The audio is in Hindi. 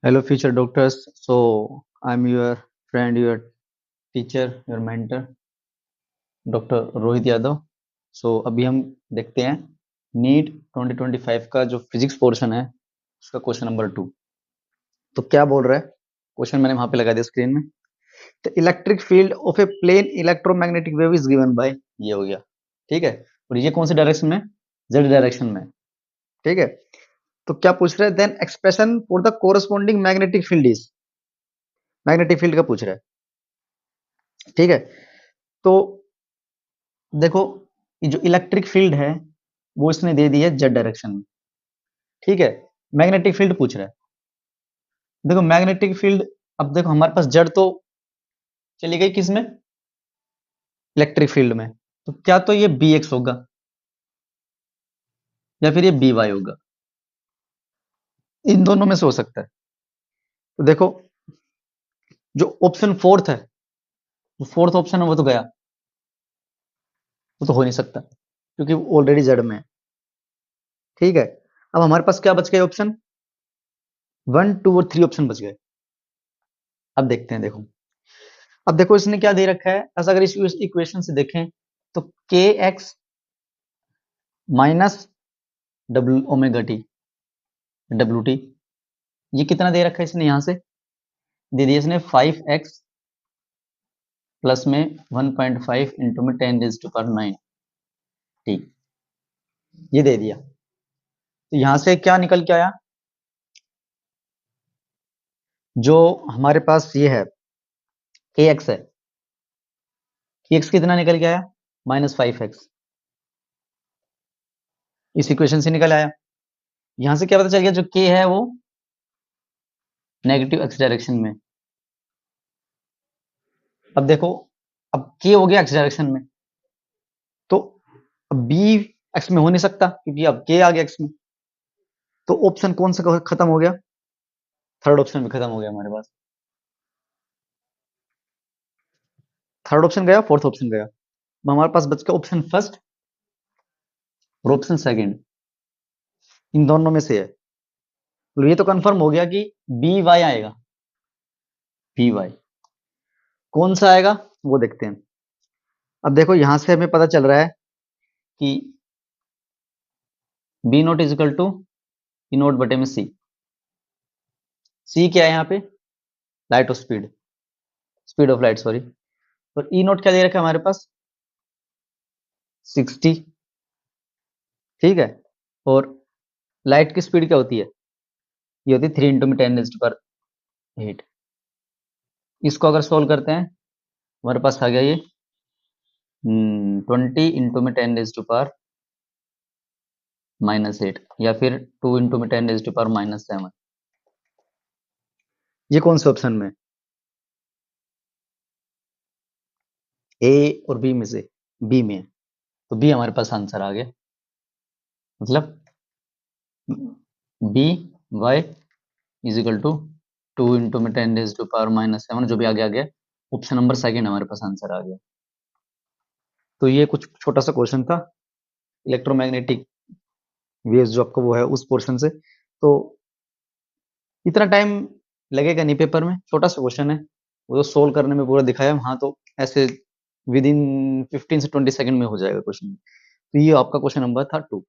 Hello, future doctors. So, I'm your friend, your teacher, your mentor, doctor Rohit Yadav. So अभी हम देखते हैं नीट 2025 का जो फिजिक्स पोर्शन है उसका क्वेश्चन नंबर 2. तो क्या बोल रहा है क्वेश्चन, मैंने वहां पे लगा दिया स्क्रीन में. The electric field of a plane electromagnetic wave is given by, ये हो गया. ठीक है. और ये कौन सी डायरेक्शन में? जेड डायरेक्शन में. ठीक है. तो क्या पूछ रहा है? Then expression for the corresponding magnetic field is, magnetic field का पूछ रहा है. ठीक है. तो देखो, ये जो इलेक्ट्रिक फील्ड है वो इसने दे दी है जेड डायरेक्शन में. ठीक है. मैग्नेटिक फील्ड पूछ रहा है. देखो मैग्नेटिक फील्ड, अब देखो हमारे पास जेड तो चली गई किस में? इलेक्ट्रिक फील्ड में. तो क्या तो ये बी एक्स होगा या फिर ये बी वाई होगा, इन दोनों में से हो सकता है. तो देखो जो ऑप्शन फोर्थ है, जो फोर्थ ऑप्शन है वो तो गया, वो तो हो नहीं सकता क्योंकि ऑलरेडी जेड में है. ठीक है. अब हमारे पास क्या बच गए? ऑप्शन 1, 2 और 3 ऑप्शन बच गए. अब देखते हैं. देखो अब देखो इसने क्या दे रखा है. ऐसा अगर इस इक्वेशन से देखें तो के x minus W omega T, W T, ये कितना दे रखा है इसने? यहां से दे दिया इसने 5x प्लस में 1.5 इंटू में 10⁻⁹ टी, ये दे दिया. तो यहां से क्या निकल के आया? जो हमारे पास ये है के एक्स है, के एक्स कितना निकल के आया? -5x. इस इक्वेशन से निकल आया. यहां से क्या पता चल गया? जो के है वो नेगेटिव एक्स डायरेक्शन में. अब देखो, अब के हो गया एक्स डायरेक्शन में, तो अब बी एक्स में हो नहीं सकता क्योंकि अब के आ गया एक्स में. तो ऑप्शन कौन सा खत्म हो गया? थर्ड ऑप्शन में खत्म हो गया हमारे पास. थर्ड ऑप्शन गया, फोर्थ ऑप्शन गया. अब हमारे पास बच गया ऑप्शन फर्स्ट और ऑप्शन सेकंड. इन दोनों में से है. तो ये तो कंफर्म हो गया कि बी वाई आएगा. बी वाई कौन सा आएगा वो देखते हैं. अब देखो यहां से हमें पता चल रहा है कि B naught is equal to E naught बटे में सी. सी क्या है यहाँ पे? Light of speed, speed of light sorry. और ई नोट क्या दे रखा है हमारे पास? 60. ठीक है. और लाइट की स्पीड क्या होती है? ये होती है 3 इंटू में 10⁸. इसको अगर सोल्व करते हैं हमारे पास आ गया ये 20 इंटू में 10⁻⁻8 या फिर 2 इंटू में 10⁻⁻7. ये कौन से ऑप्शन में? ए और बी में से बी में है. तो बी हमारे पास आंसर आ गया. मतलब B Y is equal to 2 into में 10⁻⁻7, जो भी आगे आ गया. ऑप्शन नंबर सेकंड हमारे पास आंसर आ गया. तो ये कुछ छोटा सा क्वेश्चन था इलेक्ट्रोमैग्नेटिक वेव्स जो आपको वो है उस पोर्शन से. तो इतना टाइम लगेगा नहीं पेपर में, छोटा सा क्वेश्चन है, वो तो सोल्व करने में पूरा दिखाया. हाँ तो ऐसे विद इन 15 से 20 सेकंड में हो जाएगा क्वेश्चन. तो ये आपका क्वेश्चन नंबर था 2.